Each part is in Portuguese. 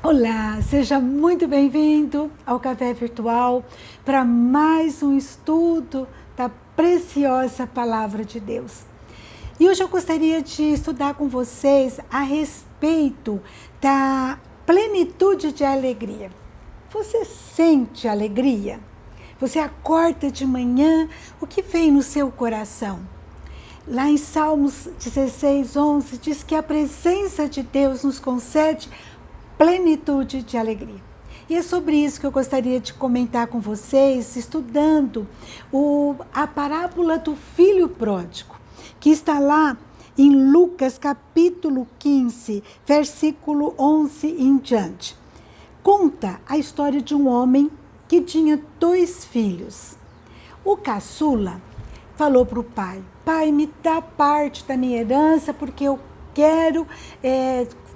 Olá, seja muito bem-vindo ao Café Virtual para mais um estudo da preciosa Palavra de Deus. E hoje eu gostaria de estudar com vocês a respeito da plenitude de alegria. Você sente alegria? Você acorda de manhã, o que vem no seu coração? Lá em Salmos 16, 11, diz que a presença de Deus nos concede plenitude de alegria. E é sobre isso que eu gostaria de comentar com vocês, estudando a parábola do filho pródigo, que está lá em Lucas capítulo 15, versículo 11 em diante. Conta a história de um homem que tinha 2 filhos. O caçula falou para o pai: pai, me dá parte da minha herança porque eu quero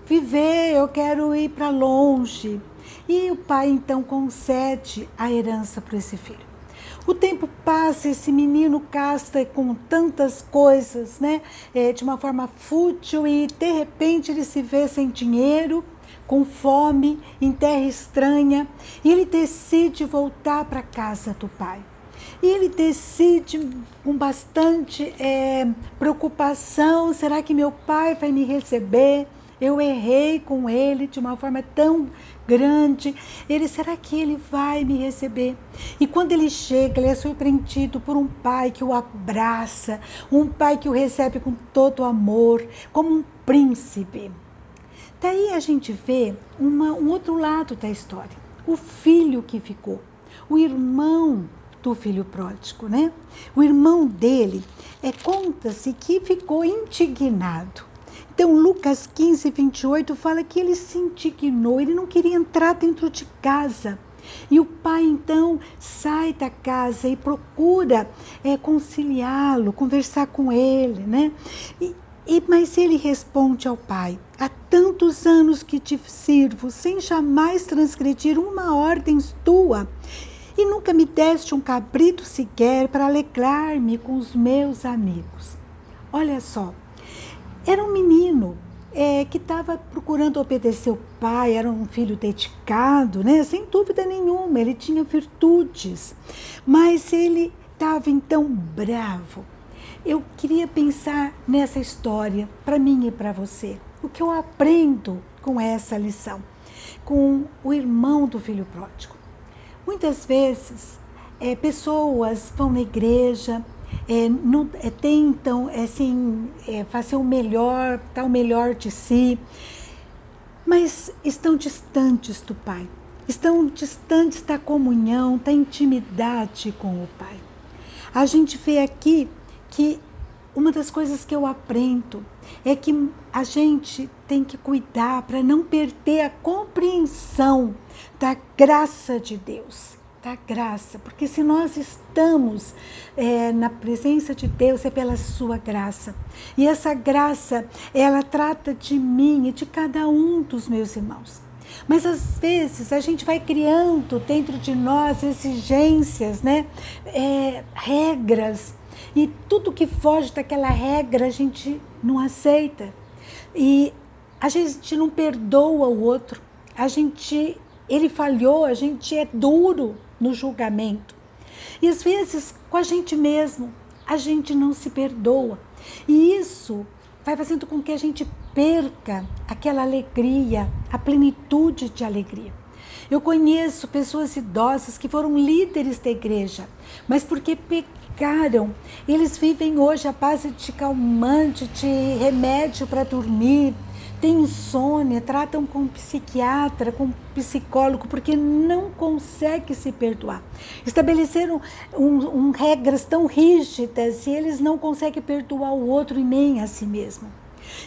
viver, eu quero ir para longe. E o pai então concede a herança para esse filho. O tempo passa, esse menino gasta com tantas coisas, né? De uma forma fútil, e de repente ele se vê sem dinheiro, com fome, em terra estranha, e ele decide voltar para a casa do pai. E ele decide com bastante preocupação: será que meu pai vai me receber? Eu errei com ele de uma forma tão grande. Será que ele vai me receber? E quando ele chega, ele é surpreendido por um pai que o abraça, um pai que o recebe com todo amor, como um príncipe. Daí a gente vê um outro lado da história. O filho que ficou, o irmão do filho pródigo, né? O irmão dele, conta-se que ficou indignado. Então, Lucas 15, 28 fala que ele se indignou, ele não queria entrar dentro de casa. E o pai, então, sai da casa e procura conciliá-lo, conversar com ele, né? Mas ele responde ao pai: há tantos anos que te sirvo, sem jamais transgredir uma ordem tua, e nunca me deste um cabrito sequer para alegrar-me com os meus amigos. Olha só, era um menino que estava procurando obedecer o pai, era um filho dedicado, né? Sem dúvida nenhuma, ele tinha virtudes, mas ele estava então bravo. Eu queria pensar nessa história, para mim e para você. O que eu aprendo com essa lição, com o irmão do filho pródigo. Muitas vezes, pessoas vão na igreja, tentam fazer o melhor, dar o melhor de si, mas estão distantes do Pai, estão distantes da comunhão, da intimidade com o Pai. A gente vê aqui que uma das coisas que eu aprendo é que a gente tem que cuidar para não perder a compreensão da graça de Deus, da graça, porque se nós estamos na presença de Deus é pela sua graça, e essa graça, ela trata de mim e de cada um dos meus irmãos. Mas às vezes a gente vai criando dentro de nós exigências, né? Regras, e tudo que foge daquela regra a gente não aceita, e a gente não perdoa o outro, ele falhou, a gente é duro no julgamento, e às vezes com a gente mesmo a gente não se perdoa, e isso vai fazendo com que a gente perca aquela alegria, a plenitude de alegria. Eu conheço pessoas idosas que foram líderes da igreja, mas porque pecaram, eles vivem hoje à base de calmante, de remédio para dormir, têm insônia, tratam com psiquiatra, com psicólogo, porque não conseguem se perdoar. Estabeleceram regras tão rígidas e eles não conseguem perdoar o outro e nem a si mesmo.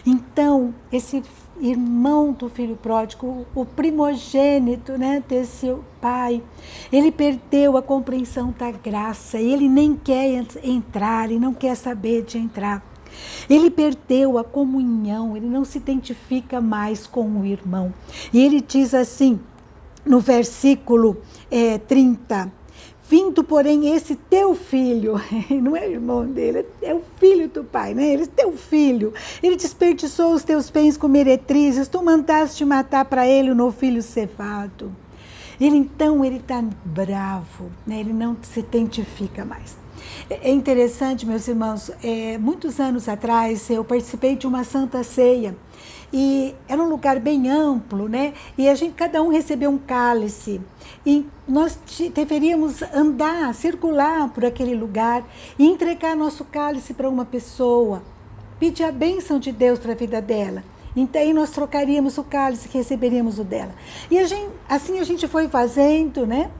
Então, esse irmão do filho pródigo, o primogênito, né, desse pai, ele perdeu a compreensão da graça, ele nem quer entrar, ele não quer saber de entrar. Ele perdeu a comunhão, ele não se identifica mais com o irmão. E ele diz assim, no versículo 30, Vindo, porém, esse teu filho, não é irmão dele, é o filho do pai, né? Ele é teu filho. Ele desperdiçou os teus bens com meretrizes, tu mandaste matar para ele o novilho cevado. Então, ele está bravo, né? Ele não se identifica mais. É interessante, meus irmãos, muitos anos atrás eu participei de uma Santa Ceia e era um lugar bem amplo, né? E cada um recebeu um cálice e nós deveríamos andar, circular por aquele lugar e entregar nosso cálice para uma pessoa, pedir a bênção de Deus para a vida dela. Então, aí nós trocaríamos o cálice que receberíamos o dela. E assim a gente foi fazendo, né?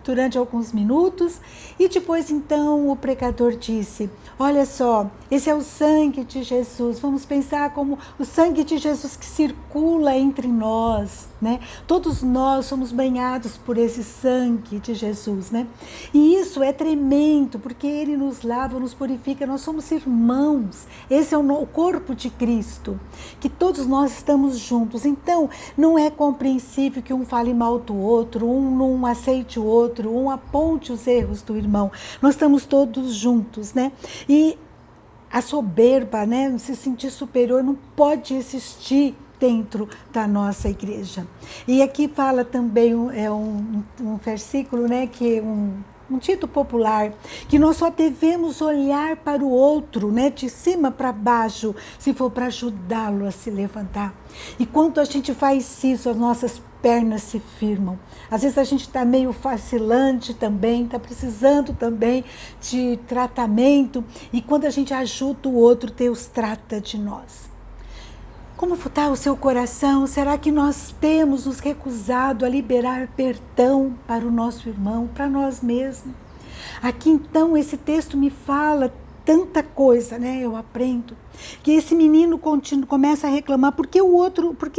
Durante alguns minutos, e depois então o pregador disse: olha só, esse é o sangue de Jesus, vamos pensar como o sangue de Jesus que circula entre nós, né? Todos nós somos banhados por esse sangue de Jesus, né? E isso é tremendo, porque ele nos lava, nos purifica, nós somos irmãos, esse é o corpo de Cristo, que todos nós estamos juntos. Então, não é compreensível que um fale mal do outro, um não aceite o outro, um aponte os erros do irmão. Nós estamos todos juntos, né? E a soberba, né? Se sentir superior não pode existir dentro da nossa igreja. E aqui fala também um versículo, né? Que é um dito popular, que nós só devemos olhar para o outro, né, de cima para baixo, se for para ajudá-lo a se levantar. E quando a gente faz isso, as nossas pernas se firmam. Às vezes a gente está meio vacilante também, está precisando também de tratamento, e quando a gente ajuda o outro, Deus trata de nós. Como está o seu coração? Será que nós temos nos recusado a liberar perdão para o nosso irmão, para nós mesmos? Aqui então esse texto me fala tanta coisa, né? Eu aprendo que esse menino começa a reclamar porque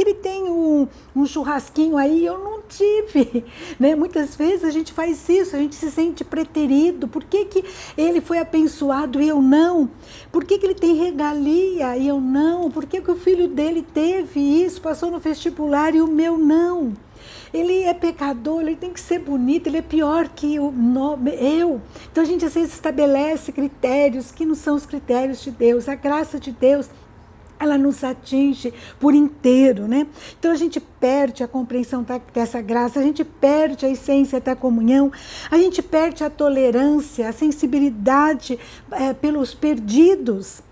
ele tem um churrasquinho aí, eu não tive, né? Muitas vezes a gente faz isso, a gente se sente preterido. Por que ele foi abençoado e eu não? Por que ele tem regalia e eu não? Por que o filho dele teve isso, passou no vestibular e o meu não? Ele é pecador, ele tem que ser bonito, ele é pior que eu. Então a gente às vezes estabelece critérios que não são os critérios de Deus. A graça de Deus, ela nos atinge por inteiro, né? Então a gente perde a compreensão dessa graça, a gente perde a essência da comunhão, a gente perde a tolerância, a sensibilidade pelos perdidos.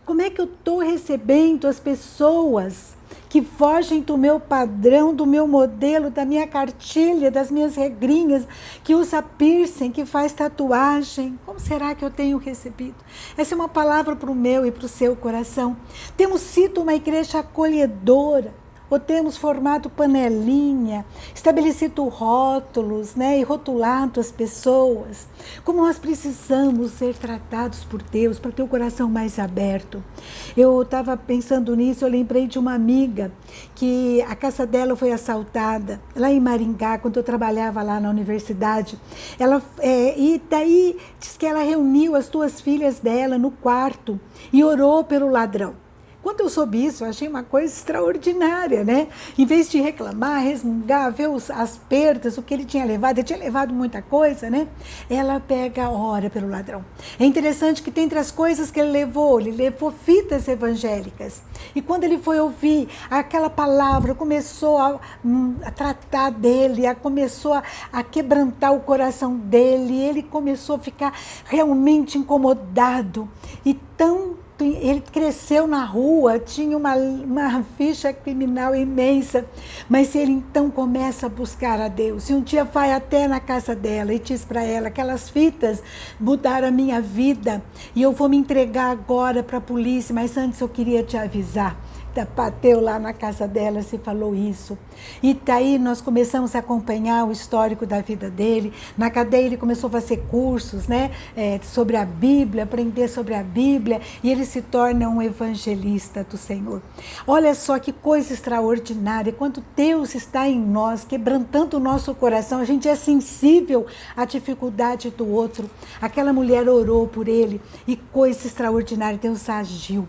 Como é que eu estou recebendo as pessoas que fogem do meu padrão, do meu modelo, da minha cartilha, das minhas regrinhas, que usa piercing, que faz tatuagem? Como será que eu tenho recebido? Essa é uma palavra para o meu e para o seu coração. Temos sido uma igreja acolhedora, ou temos formado panelinha, estabelecido rótulos, né, e rotulado as pessoas. Como nós precisamos ser tratados por Deus, para ter o coração mais aberto. Eu estava pensando nisso, eu lembrei de uma amiga que a casa dela foi assaltada, lá em Maringá, quando eu trabalhava lá na universidade. E daí diz que ela reuniu as duas filhas dela no quarto e orou pelo ladrão. Quando eu soube isso, eu achei uma coisa extraordinária, né? Em vez de reclamar, resmungar, ver as perdas, o que ele tinha levado muita coisa, né? Ela ora pelo ladrão. É interessante que dentre as coisas que ele levou fitas evangélicas. E quando ele foi ouvir aquela palavra, começou a tratar dele, começou a quebrantar o coração dele, ele começou a ficar realmente incomodado. Ele cresceu na rua, tinha uma ficha criminal imensa, mas ele então começa a buscar a Deus. E um dia vai até na casa dela e diz para ela: aquelas fitas mudaram a minha vida e eu vou me entregar agora para a polícia, mas antes eu queria te avisar. Bateu lá na casa dela, se falou isso. E daí nós começamos a acompanhar o histórico da vida dele. Na cadeia ele começou a fazer cursos, né, sobre a Bíblia, aprender sobre a Bíblia, e ele se torna um evangelista do Senhor. Olha só que coisa extraordinária, quando Deus está em nós, quebrantando o nosso coração, a gente é sensível à dificuldade do outro. Aquela mulher orou por ele e coisa extraordinária, Deus agiu.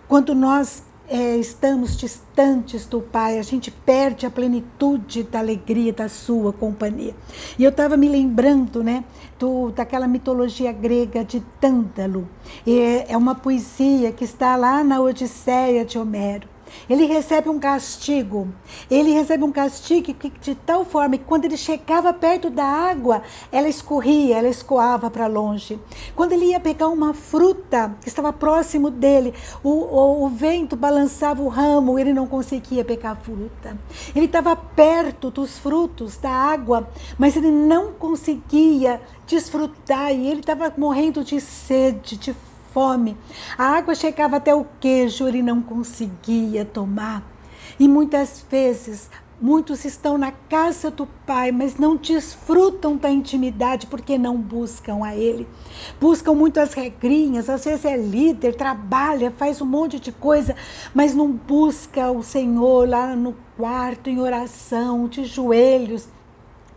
Quando nós estamos distantes do Pai, a gente perde a plenitude da alegria da sua companhia. E eu estava me lembrando, né, daquela mitologia grega de Tântalo. É uma poesia que está lá na Odisseia de Homero. Ele recebe um castigo que de tal forma que quando ele chegava perto da água, ela escorria, ela escoava para longe. Quando ele ia pegar uma fruta que estava próximo dele, o vento balançava o ramo, ele não conseguia pegar a fruta. Ele estava perto dos frutos, da água, mas ele não conseguia desfrutar e ele estava morrendo de sede, de fome. A água chegava até o queijo, ele não conseguia tomar. E muitas vezes, muitos estão na casa do Pai, mas não desfrutam da intimidade porque não buscam a Ele. Buscam muitas regrinhas, às vezes é líder, trabalha, faz um monte de coisa, mas não busca o Senhor lá no quarto, em oração, de joelhos.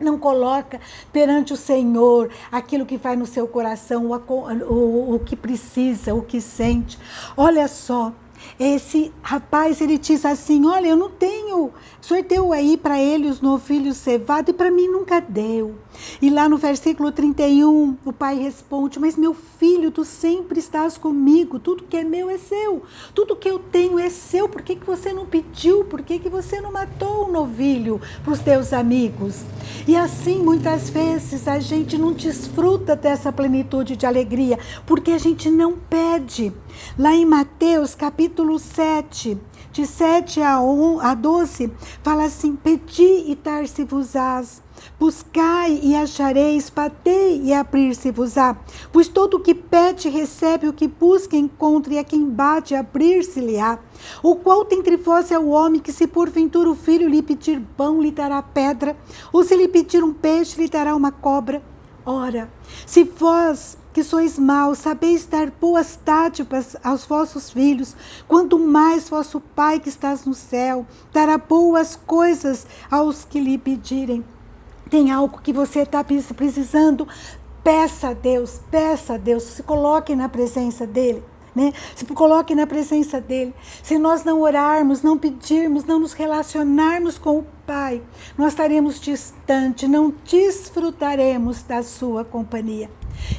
Não coloca perante o Senhor aquilo que vai no seu coração, o que precisa, o que sente. Olha só, esse rapaz, ele diz assim, olha, eu não tenho, o senhor deu aí para ele os novilhos cevados e para mim nunca deu. E lá no versículo 31, o pai responde, mas meu filho, tu sempre estás comigo, tudo que é meu é seu, tudo que eu tenho é seu, por que você não pediu, por que você não matou o novilho para os teus amigos? E assim, muitas vezes, a gente não desfruta dessa plenitude de alegria, porque a gente não pede. Lá em Mateus, capítulo 7, de 7 a 12, fala assim, pedi e dar-se-vos-ás, buscai e achareis, batei e abrir-se-vos-á. Pois todo o que pede recebe, o que busca encontra, e a quem bate abrir-se-lhe-á. O qual dentre vós é o homem que, se porventura o filho lhe pedir pão, lhe dará pedra, ou se lhe pedir um peixe, lhe dará uma cobra? Ora, se vós que sois maus, sabeis dar boas dádivas aos vossos filhos, quanto mais vosso Pai que estás no céu dará boas coisas aos que lhe pedirem. Tem algo que você está precisando, peça a Deus, se coloque na presença dEle. Se coloque na presença dEle. Se nós não orarmos, não pedirmos, não nos relacionarmos com o Pai, nós estaremos distantes, não desfrutaremos da sua companhia.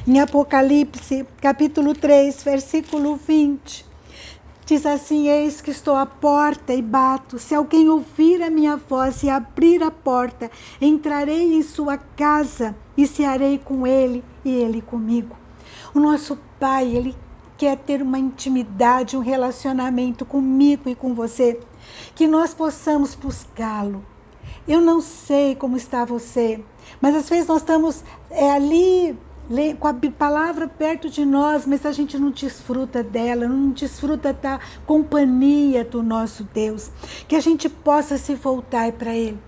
Em Apocalipse, capítulo 3, versículo 20, diz assim, eis que estou à porta e bato, se alguém ouvir a minha voz e abrir a porta, entrarei em sua casa e cearei com ele e ele comigo. O nosso Pai, Ele quer ter uma intimidade, um relacionamento comigo e com você, que nós possamos buscá-lo. Eu não sei como está você, mas às vezes nós estamos ali com a palavra perto de nós, mas a gente não desfruta dela, não desfruta da companhia do nosso Deus, que a gente possa se voltar para Ele.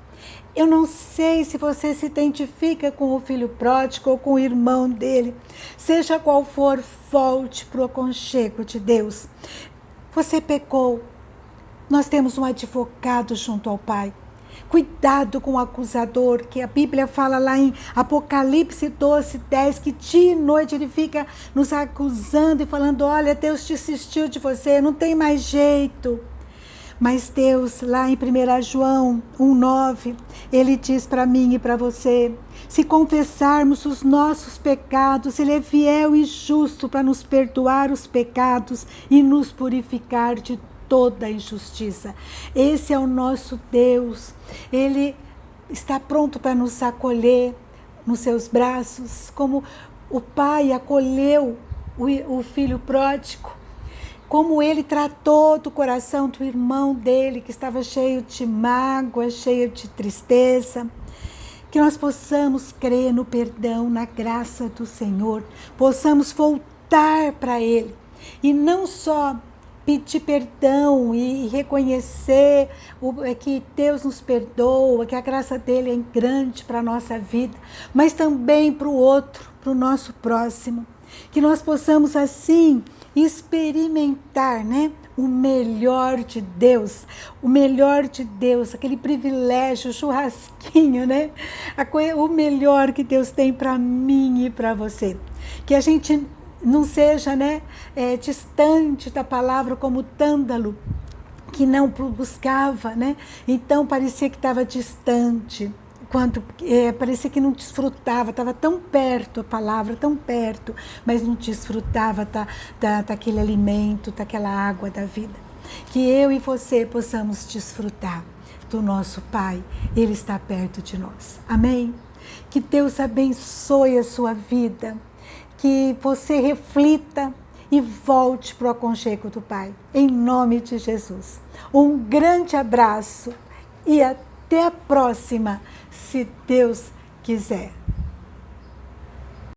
Eu não sei se você se identifica com o filho pródigo ou com o irmão dele. Seja qual for, volte para o aconchego de Deus. Você pecou. Nós temos um advogado junto ao Pai. Cuidado com o acusador, que a Bíblia fala lá em Apocalipse 12, 10, que dia e noite ele fica nos acusando e falando, olha, Deus desistiu de você, não tem mais jeito. Mas Deus, lá em 1 João 1,9, Ele diz para mim e para você, se confessarmos os nossos pecados, Ele é fiel e justo para nos perdoar os pecados e nos purificar de toda injustiça. Esse é o nosso Deus. Ele está pronto para nos acolher nos seus braços, como o pai acolheu o filho pródigo, como ele tratou do coração do irmão dele, que estava cheio de mágoa, cheio de tristeza. Que nós possamos crer no perdão, na graça do Senhor, possamos voltar para Ele, e não só pedir perdão e reconhecer que Deus nos perdoa, que a graça dele é grande para a nossa vida, mas também para o outro, para o nosso próximo. Que nós possamos assim experimentar, o melhor de Deus, aquele privilégio, o churrasquinho, o melhor que Deus tem para mim e para você. Que a gente não seja distante da palavra como Tântalo, que não buscava, né? Então parecia que estava distante, parecia que não desfrutava, estava tão perto a palavra, tão perto, mas não desfrutava daquele alimento, daquela água da vida. Que eu e você possamos desfrutar do nosso Pai, Ele está perto de nós. Amém? Que Deus abençoe a sua vida, que você reflita e volte para o aconchego do Pai, em nome de Jesus. Um grande abraço e até a próxima, se Deus quiser.